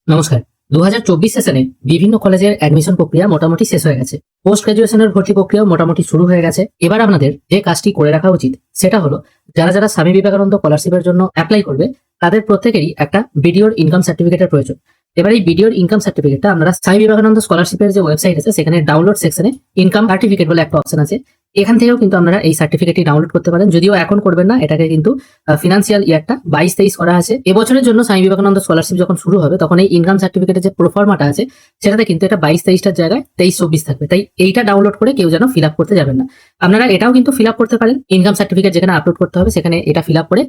নমস্কার। 2024 সেশনে বিভিন্ন কলেজের অ্যাডমিশন প্রক্রিয়া মোটামুটি শেষ হয়ে গেছে। পোস্ট গ্রাজুয়েশনের ভর্তি প্রক্রিয়াও মোটামুটি শুরু হয়ে গেছে। এবার আপনাদের যে কাজটি করে রাখা উচিত সেটা হলো, যারা যারা স্বামী বিবেকানন্দ স্কলারশিপের জন্য অ্যাপ্লাই করবে তাদের প্রত্যেকেরই একটা বিডিওর ইনকাম সার্টিফিকেটের প্রয়োজন। এবার এই বিডিওর ইনকাম সার্টিফিকেটটা আপনারা স্বামী বিবেকানন্দ স্কলারশিপের যে ওয়েবসাইট আছে সেখানে ডাউনলোড সেকশনে ইনকাম সার্টিফিকেট বলে একটা অপশন আছে, এখান থেকেও কিন্তু আপনারা এই সার্টিফিকেটটি ডাউনলোড করতে পারেন। যদিও এখন করবেন না, এটাকে কিন্তু ফিনান্সিয়াল ইয়ারটা 22-23 করা আছে। এবছরের জন্য স্বামী বিবেকানন্দ স্কলারশিপ যখন শুরু হবে তখন এই ইনকাম সার্টিফিকেটের যে প্রোফর্মাটা আছে সেটাতে কিন্তু এটা 22-23টার জায়গায় 23-24 থাকবে। তাই এইটা ডাউনলোড করে কেউ যেন ফিল আপ করতে যাবেন না। আপনারা এটাও কিন্তু ফিল আপ করতে পারেন। ইনকাম সার্টিফিকেট যেখানে আপলোড করতে হবে সেখানে এটা ফিল আপ করে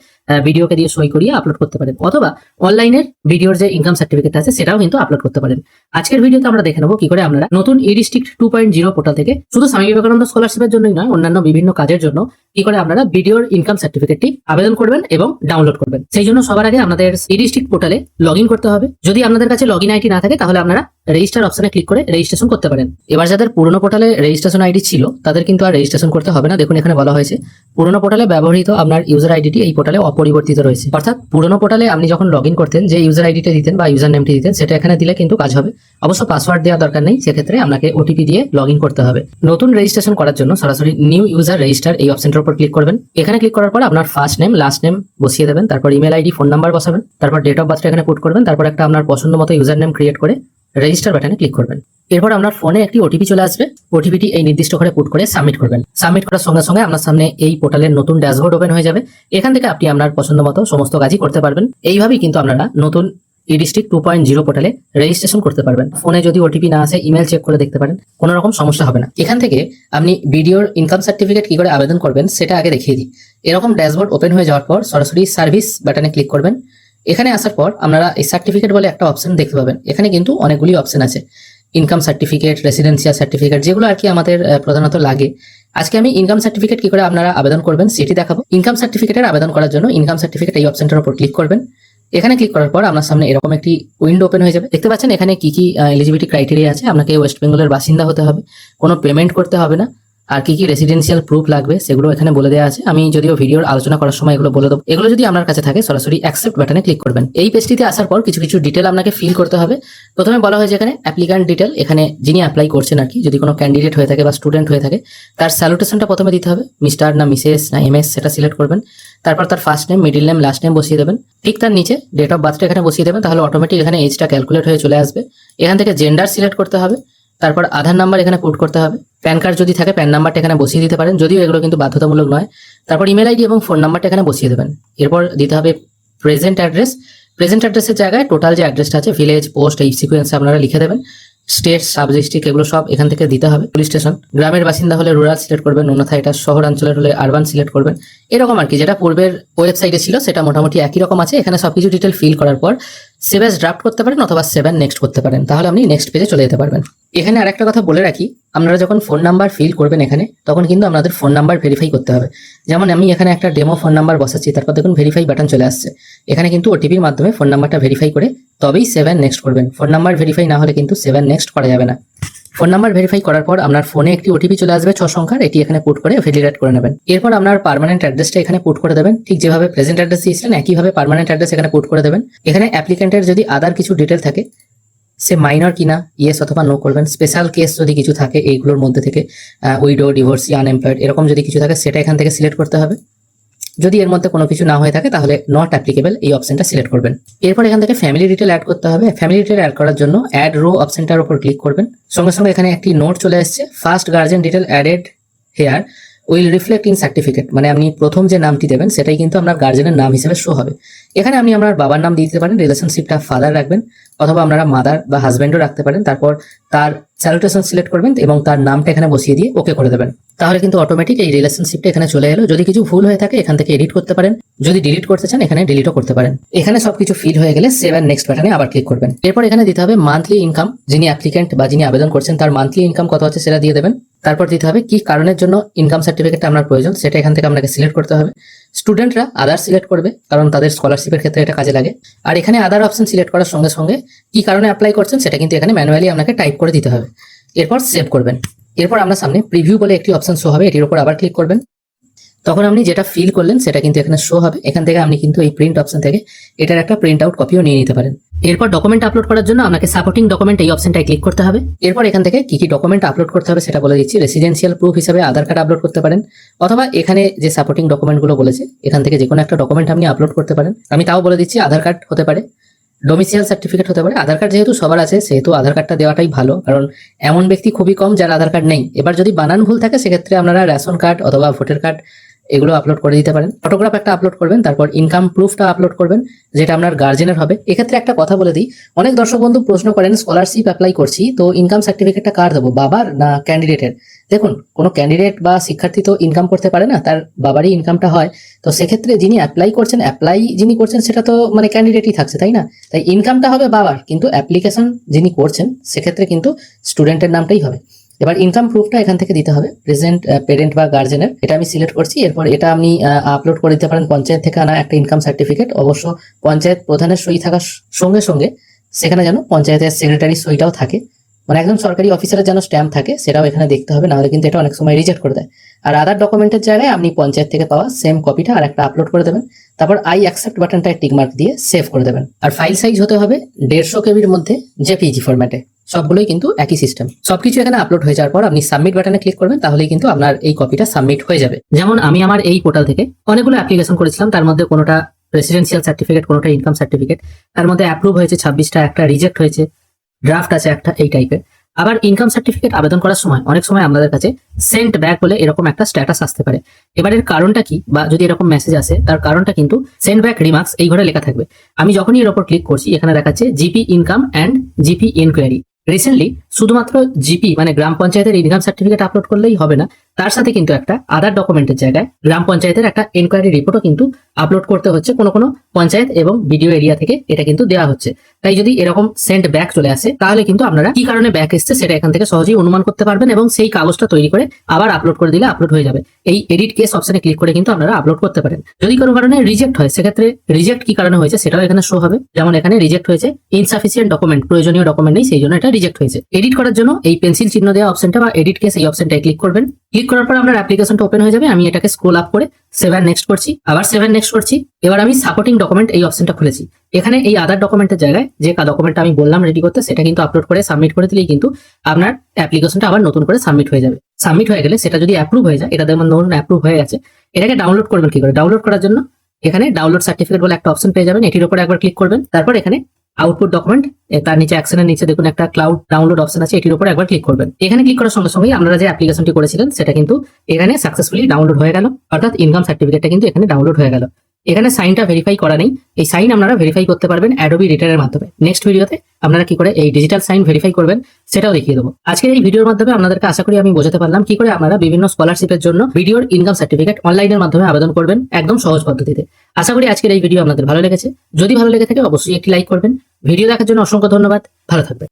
ভিডিওকে দিয়ে সই করিয়ে আপলোড করতে পারেন, অথবা অনলাইনের ভিডিওর যে ইনকাম সার্টিফিকেট আছে সেটাও কিন্তু আপলোড করতে পারেন। আজকের ভিডিওতে আমরা দেখে নেবো কি করে আপনারা নতুন ই-ডিস্ট্রিক্ট 2.0 পোর্টাল থেকে শুধু স্বামী বিবেকানন্দ স্কলারশিপের জন্যই নয়, অন্যান্য বিভিন্ন কাজের জন্য কি করে আপনারা ভিডিওর ইনকাম সার্টিফিকেটটি আবেদন করবেন এবং ডাউনলোড করবেন। সেই জন্য সবার আগে আপনাদের ই-ডিস্ট্রিক্ট পোর্টালে লগ ইন করতে হবে। যদি আপনাদের কাছে লগ ইন আইডি না থাকে তাহলে আপনারা রেজিস্টার অপশনে ক্লিক করে রেজিস্ট্রেশন করতে পারেন। এবার যাদের পুরনো পোর্টালে রেজিস্ট্রেশন আইডি ছিল তাদের কিন্তু আর রেজিস্ট্রেশন করতে হবে না। দেখুন এখানে বলা হয়েছে পুরনো পোর্টালে ব্যবহৃত আপনার ইউজার আইডিটি এই পোর্টালে অপরিবর্তিত রয়েছে। অর্থাৎ পুরনো পোর্টালে আপনি যখন লগ ইন করতেন যে ইউজার আইডিটা দিতেন বা ইউজার নেমটি দিতেন সেটা এখানে দিলে কিন্তু কাজ হবে। অবশ্য পাসওয়ার্ড দেওয়ার দরকার নেই, সেক্ষেত্রে আপনাকে ওটিপি দিয়ে লগ ইন করতে হবে। নতুন রেজিস্ট্রেশন করার জন্য সরাসরি নিউ ইউজার রেজিস্টার এই অপশনটার উপর ক্লিক করবেন। এখানে ক্লিক করার পর আপনার ফার্স্ট নেম লাস্ট নেম বসিয়ে দেবেন, তারপর ইমেল আইডি ফোন নাম্বার বসাবেন, তারপর ডেট অফ বার্থটা এখানে পুট করবেন, তারপর একটা আপনার পছন্দ মতো ইউজার নেম ক্রিয়েট করে রেজিস্টার বাটনে ক্লিক করবেন। এরপর আপনার ফোনে একটি ওটিপি চলে আসবে, ওটিপিটি এই নির্দিষ্ট করে পুট করে সাবমিট করবেন। সাবমিট করার সঙ্গে সঙ্গে আপনার সামনে এই পোর্টালের নতুন ড্যাশবোর্ড ওপেন হয়ে যাবে। এখান থেকে আপনি আপনার পছন্দ মতো সমস্ত কাজই করতে পারবেন। এইভাবেই কিন্তু আপনারা নতুন ই-ডিস্ট্রিক্ট 2.0 পোর্টালে রেজিস্ট্রেশন করতে পারবেন। ফোনে যদি ওটিপি না আসে ইমেল চেক করে দেখতে পারেন, কোনো রকম সমস্যা হবে না। এখান থেকে আপনি ভিডিওর ইনকাম সার্টিফিকেট কি করে আবেদন করবেন সেটা আগে দেখিয়ে দিই। এরকম ড্যাশবোর্ড ওপেন হয়ে যাওয়ার পর সরাসরি সার্ভিস বাটনে ক্লিক করবেন। এখানে আসার পর আপনারা এই সার্টিফিকেট বলে একটা অপশন দেখতে পাবেন। এখানে কিন্তু অনেকগুলি অপশন আছে, ইনকাম সার্টিফিকেট, রেসিডেন্সিয়াল সার্টিফিকেট, যেগুলো আর কি আমাদের প্রধানত লাগে। আজকে আমি ইনকাম সার্টিফিকেট কি করে আপনারা আবেদন করবেন সেটি দেখাবো। ইনকাম সার্টিফিকেটের আবেদন করার জন্য ইনকাম সার্টিফিকেট এই অপশনটার উপর ক্লিক করবেন। এখানে ক্লিক করার পর আপনার সামনে এরকম একটি উইন্ডো ওপেন হয়ে যাবে। দেখতে পাচ্ছেন এখানে কি কি এলিজিবিলিটি ক্রাইটেরিয়া আছে। আপনাকে ওয়েস্ট বেঙ্গলের বাসিন্দা হতে হবে, কোনো পেমেন্ট করতে হবে না, আর কি কি রেসিডেন্সিয়াল প্রুফ লাগবে সেগুলো এখানে বলে দেওয়া আছে। আমি যদিও ভিডিওর আলোচনা করার সময় এগুলো বলে দেবো। এগুলো যদি আপনার কাছে থাকে সরাসরি অ্যাকসেপ্ট বাটনে ক্লিক করবেন। এই পেজটিতে আসার পর কিছু কিছু ডিটেল আপনাকে ফিল করতে হবে। প্রথমে বলা হয়েছে এখানে অ্যাপ্লিক্যান্ট ডিটেল, এখানে যিনি অ্যাপ্লাই করছেন আর কি, যদি কোনো ক্যান্ডিডেট হয়ে থাকে বা স্টুডেন্ট হয়ে থাকে তার স্যালুটেশনটা প্রথমে দিতে হবে, মিস্টার না মিসেস না এমএস সেটা সিলেক্ট করবেন। তারপর তার first name, middle name, last name বসিয়ে দেবেন। ঠিক তার নিচে ডেট অফ বার্থটা এখানে বসিয়ে দেবেন, তাহলে অটোমেটিক এখানে এজটা ক্যালকুলেট হয়ে চলে আসবে। এখান থেকে জেন্ডার সিলেক্ট করতে হবে, তারপর আধার নাম্বার এখানে পুট করতে হবে। প্যান কার্ড যদি থাকে প্যান নাম্বারটা এখানে বসিয়ে দিতে পারেন, যদিও এগুলো কিন্তু বাধ্যতামূলক নয়। তারপর ইমেল আইডি এবং ফোন নাম্বারটা এখানে বসিয়ে দেবেন। এরপর দিতে হবে প্রেজেন্ট অ্যাড্রেস। প্রেজেন্ট অ্যাড্রেসের জায়গায় টোটাল যে অ্যাড্রেসটা আছে, ভিলেজ, পোস্ট, এই সিকোয়েন্সে আপনারা লিখে দেবেন। স্টেট, সাব ডিস্ট্রিক্ট এগুলো সব এখান থেকে দিতে হবে। পুলিশ স্টেশন, গ্রামের বাসিন্দা হলে রুরাল সিলেক্ট করবেন, অন্যথায় এটা শহরাঞ্চলের হলে আরবান সিলেক্ট করবেন। এরকম আর কি, যেটা পূর্বের ওয়েবসাইটে ছিল সেটা মোটামুটি একই রকম আছে। এখানে সবকিছু ডিটেল ফিল করার পর সেভ অ্যাজ ড্রাফট করতে পারেন অথবা সেভ অ্যান্ড নেক্সট করতে পারেন, তাহলে আপনি নেক্সট পেজে চলে যেতে পারবেন। এখানে আরেকটা কথা বলে রাখি, আপনারা যখন ফোন নাম্বার ফিল করবেন এখানে, তখন কিন্তু আপনাদের ফোন নাম্বার ভেরিফাই করতে হবে। যেমন আমি এখানে একটা ডেমো ফোন নাম্বার বসাচ্ছি, তারপর দেখুন ভেরিফাই বাটন চলে আসছে। এখানে কিন্তু ওটিপির মাধ্যমে ফোন নাম্বারটা ভেরিফাই করে তবেই সেভ অ্যান্ড নেক্সট করবেন। ফোন নাম্বার ভেরিফাই না হলে কিন্তু সেভ অ্যান্ড নেক্সট করা যাবে না। ফোন নাম্বার ভেরিফাই করার পর আপনার ফোনে একটি ওটিপি চলে আসবে 6 সংখ্যার, এটি এখানে পুট করে ভ্যালিডেট করে নেবেন। এরপর আপনার পার্মানেন্ট অ্যাড্রেসটা এখানে পুট করে দেবেন। ঠিক যেভাবে প্রেজেন্ট অ্যাড্রেস দিয়েছিলেন একইভাবে পার্মানেন্ট অ্যাড্রেস এখানে পুট করে দেবেন। এখানে অ্যাপ্লিক্যান্টের যদি আদার কিছু ডিটেল থাকে, সে মাইনর কিনা ইয়েস অথবা নো করবেন। স্পেশাল কেস যদি কিছু থাকে এইগুলোর মধ্যে থেকে, উইডো, ডিভোর্সি, আনএমপ্লয়েড এরকম যদি কিছু থাকে সেটা এখান থেকে সিলেক্ট করতে হবে। যদি এর মধ্যে কোনো কিছু না হয়ে থাকে তাহলে নট অ্যাপ্লিকেবল এই অপশনটা সিলেক্ট করবেন। এরপর এখান থেকে ফ্যামিলি ডিটেল অ্যাড করতে হবে। ফ্যামিলি ডিটেল অ্যাড করার জন্য অ্যাড রো অপশনটার উপর ক্লিক করবেন। সঙ্গে সঙ্গে এখানে একটি নোট চলে আসছে, first guardian detail added here will reflect in certificate. মানে আপনি প্রথম যে নামটি দেবেন সেটাই কিন্তু আপনার গার্জেনের নাম হিসেবে শো হবে। এখানে আপনি আপনার বাবার নাম দিয়ে দিতে পারেন, রিলেশনশিপটা ফাদার রাখবেন, অথবা আপনারা মাদার বা হাজব্যান্ডও রাখতে পারেন। তারপর তার স্যালুটেশন সিলেক্ট করবেন এবং তার নামটা এখানে বসিয়ে দিয়ে ওকে করে দেবেন। তাহলে কিন্তু অটোমেটিক এই রিলেশনশিপটা এখানে চলে এলো। যদি কিছু ভুল হয়ে থাকে এখান থেকে এডিট করতে পারেন, যদি ডিলিট করতে চান এখানে ডিলিটও করতে পারেন। এখানে সবকিছু ফিল হয়ে গেলে সেভ অ্যান্ড নেক্সট বাটনে আবার ক্লিক করবেন। এরপর এখানে দিতে হবে মান্থলি ইনকাম, যিনি অ্যাপ্লিক্যান্ট বা যিনি আবেদন করছেন তার মান্থলি ইনকাম কত আছে সেটা দিয়ে দেবেন। তারপর দিতে হবে কি কারণের জন্য ইনকাম সার্টিফিকেটটা আপনার প্রয়োজন সেটা এখান থেকে আপনাকে সিলেক্ট করতে হবে। স্টুডেন্টরা আদার সিলেক্ট করবে, কারণ তাদের স্কলারশিপের ক্ষেত্রে এটা কাজে লাগে। আর এখানে আদার অপশন সিলেক্ট করার সঙ্গে সঙ্গে কি কারণে অ্যাপ্লাই করছেন সেটা কিন্তু এখানে ম্যানুয়ালি আপনাকে টাইপ করে দিতে হবে। এরপর সেভ করবেন। এরপর আপনার সামনে প্রিভিউ বলে একটি অপশন শো হবে, এটির উপর আবার ক্লিক করবেন। তখন আপনি যেটা ফিল করলেন সেটা কিন্তু এখানে শো হবে। এখান থেকে আপনি কিন্তু এই প্রিন্ট অপশন থেকে এটার একটা প্রিন্ট আউট কপিও নিয়ে নিতে পারেন। এরপর ডকুমেন্ট আপলোড করার জন্য আপনাকে সাপোর্টিং ডকুমেন্ট এই অপশনটায় ক্লিক করতে হবে। এরপর এখান থেকে কি কি ডকুমেন্ট আপলোড করতে হবে সেটা বলে দিচ্ছি। রেসিডেন্সিয়াল প্রুফ হিসেবে আধার কার্ড আপলোড করতে পারেন, অথবা এখানে যে সাপোর্টিং ডকুমেন্টগুলো বলেছে এখান থেকে যে কোনো একটা ডকুমেন্ট আপনি আপলোড করতে পারেন। আমি তাও বলে দিচ্ছি, আধার কার্ড হতে পারে, ডোমিসিয়াল সার্টিফিকেট হতে পারে। আধার কার্ড যেহেতু সবার আছে সেহেতু আধার কার্ডটা দেওয়াটাই ভালো, কারণ এমন ব্যক্তি খুবই কম যার আধার কার্ড নেই। এবার যদি বানান ভুল থাকে সেক্ষেত্রে আপনারা রেশন কার্ড অথবা ভোটার কার্ড এগুলো আপলোড করে দিতে পারেন। ফটোগ্রাফ একটা আপলোড করবেন, তারপর ইনকাম প্রুফটা আপলোড করবেন যেটা আপনার গার্জেনের হবে। এক্ষেত্রে একটা কথা বলে দিই, অনেক দর্শক বন্ধু প্রশ্ন করেন স্কলারশিপ অ্যাপ্লাই করছি তো ইনকাম সার্টিফিকেটটা কার দেবো, বাবার না ক্যান্ডিডেটের? দেখুন, কোনো ক্যান্ডিডেট বা শিক্ষার্থী তো ইনকাম করতে পারে না, তার বাবারই ইনকামটা হয়। তো সেক্ষেত্রে যিনি যিনি করছেন সেটা তো মানে ক্যান্ডিডেটই থাকছে, তাই না? তাই ইনকামটা হবে বাবার, কিন্তু অ্যাপ্লিকেশন যিনি করছেন সেক্ষেত্রে কিন্তু স্টুডেন্টের নামটাই হবে। এবার ইনকাম প্রুফটা এখান থেকে দিতে হবে প্রেজেন্ট পেরেন্ট বা গার্জেনের। এটা আমি সিলেক্ট করছি। এরপর এটা আপনি আপলোড করে দিতে পারেন পঞ্চায়েত থেকে আনা একটা ইনকাম সার্টিফিকেট। অবশ্য পঞ্চায়েত প্রধানের সই থাকার সঙ্গে সঙ্গে সেখানে যেন পঞ্চায়েতের সেক্রেটারির সইটাও থাকে, মানে একজন সরকারি অফিসারের যেন স্ট্যাম্প থাকে, সেটাও এখানে দেখতে হবে, নাহলে কিন্তু এটা অনেক সময় রিজেক্ট করে দেয়। আর আদার ডকুমেন্টের জায়গায় আপনি পঞ্চায়েত থেকে পাওয়া সেম কপিটা আর একটা আপলোড করে দেবেন। তারপর আই অ্যাকসেপ্ট বাটনটায় টিক মার্ক দিয়ে সেভ করে দেবেন। আর ফাইল সাইজ হতে হবে 150 কেবির মধ্যে জেপিজি ফরম্যাটে। সবগুলোই কিন্তু একই সিস্টেম। সবকিছু এখানে আপলোড হয়ে যাওয়ার পর আপনি সাবমিট বাটনে ক্লিক করবেন, তাহলেই কিন্তু আপনার এই কপিটা সাবমিট হয়ে যাবে। যেমন আমি আমার এই পোর্টাল থেকে অনেকগুলো অ্যাপ্লিকেশন করেছিলাম, তার মধ্যে কোনোটা রেসিডেন্সিয়াল সার্টিফিকেট, কোনোটা ইনকাম সার্টিফিকেট। তার মধ্যে অ্যাপ্রুভ হয়েছে 26টা, একটা রিজেক্ট হয়েছে, ড্রাফট আছে একটা, এই টাইপের। আবার ইনকাম সার্টিফিকেট আবেদন করার সময় অনেক সময় আমাদের কাছে সেন্ট ব্যাক বলে এরকম একটা স্ট্যাটাস আসতে পারে। এবারের কারণটা কি, বা যদি এরকম মেসেজ আসে তার কারণটা কিন্তু সেন্ট ব্যাক রিমার্কস এই ঘরে লেখা থাকবে। আমি যখনই এর উপর ক্লিক করছি এখানে দেখাচ্ছে GP income and GP enquiry. Recently শুধুমাত্র জিপি মানে গ্রাম পঞ্চায়েতের ইনকাম সার্টিফিকেট আপলোড করলেই হবে না, তার সাথে কিন্তু একটা আদার ডকুমেন্টের জায়গায় গ্রাম পঞ্চায়েতের একটা এনকোয়ারি রিপোর্টও কিন্তু আপলোড করতে হচ্ছে। কোনো কোনো পঞ্চায়েত এবং বিডিও এরিয়া থেকে এটা কিন্তু দেওয়া হচ্ছে। তাই যদি এরকম সেন্ট ব্যাক চলে আসে তাহলে কিন্তু আপনারা কি কারণে ব্যাক এসছে সেটা এখান থেকে সহজেই অনুমান করতে পারবেন, এবং সেই কাগজটা তৈরি করে আবার আপলোড করে দিলে আপলোড হয়ে যাবে। এই এডিট কেস অপশনে ক্লিক করে কিন্তু আপনারা আপলোড করতে পারেন। যদি কোনো কারণে রিজেক্ট হয় সেক্ষেত্রে রিজেক্ট কি কারণে হয়েছে সেটাও এখানে শো হবে। যেমন এখানে রিজেক্ট হয়েছে ইনসাফিসিয়েন্ট ডকুমেন্ট, প্রয়োজনীয় ডকুমেন্ট নেই, সেই জন্য এটা রিজেক্ট হয়েছে। এডিট করার জন্য এই পেন্সিল চিহ্ন দেওয়া অপশনটা বা এডিট কেস এই অপশনটায় ক্লিক করবেন। ক্লিক করার পর আপনার অ্যাপ্লিকেশনটা ওপেন হয়ে যাবে। আমি এটাকে স্ক্রল আপ করে 7 নেক্সট করছি, আবার 7 নেক্সট করছি। এবার আমি সাপোর্টিং ডকুমেন্ট এই অপশনটা খুলেছি। এখানে এই আদার ডকুমেন্টের জায়গায় যে ডকুমেন্টটা আমি বললাম রেডি করতে সেটা কিন্তু আপলোড করে সাবমিট করে দিলেই কিন্তু আপনার অ্যাপ্লিকেশনটা আবার নতুন করে সাবমিট হয়ে যাবে। সাবমিট হয়ে গেলে সেটা যদি অ্যাপ্রুভ হয়ে যায়, এটা যেমন ধরুন অ্যাপ্রুভ হয়ে গেছে, এটাকে ডাউনলোড করবেন কি করে? ডাউনলোড করার জন্য এখানে ডাউনলোড সার্টিফিকেট বলে একটা অপশন পেয়ে যাবেন, এটির উপরে একবার ক্লিক করবেন। তারপর এখানে আউটপুট ডকুমেন্ট, তার নিচে অ্যাকশনের নিচে দেখুন একটা ক্লাউড ডাউনলোড অপশন আছে, এটির উপরে একবার ক্লিক করবেন। এখানে ক্লিক করার সঙ্গে সঙ্গেই আপনারা যে অ্যাপ্লিকেশনটি করেছিলেন সেটা কিন্তু এখানে সাকসেসফুলি ডাউনলোড হয়ে গেল, অর্থাৎ ইনকাম সার্টিফিকেটটা কিন্তু এখানে ডাউনলোড হয়ে গেল। এখানে সাইনটা ভেরিফাই করা নেই, এই সাইন আপনারা ভেরিফাই করতে পারবেন অ্যাডোবি রিডারের মাধ্যমে। নেক্সট ভিডিওতে আপনারা কি করে এই ডিজিটাল সাইন ভেরিফাই করবেন সেটাও দেখিয়ে দেবো। আজকের এই ভিডিওর মাধ্যমে আপনাদেরকে আশা করি আমি বোঝাতে পারলাম কি করে আপনারা বিভিন্ন স্কলারশিপের জন্য ভিডিওর ইনকাম সার্টিফিকেট অনলাইনের মাধ্যমে আবেদন করবেন একদম সহজ পদ্ধতিতে। আশা করি আজকের এই ভিডিও আপনাদের ভালো লেগেছে। যদি ভালো লেগে থাকে অবশ্যই একটি লাইক করবেন। ভিডিও দেখার জন্য অসংখ্য ধন্যবাদ। ভালো থাকবেন।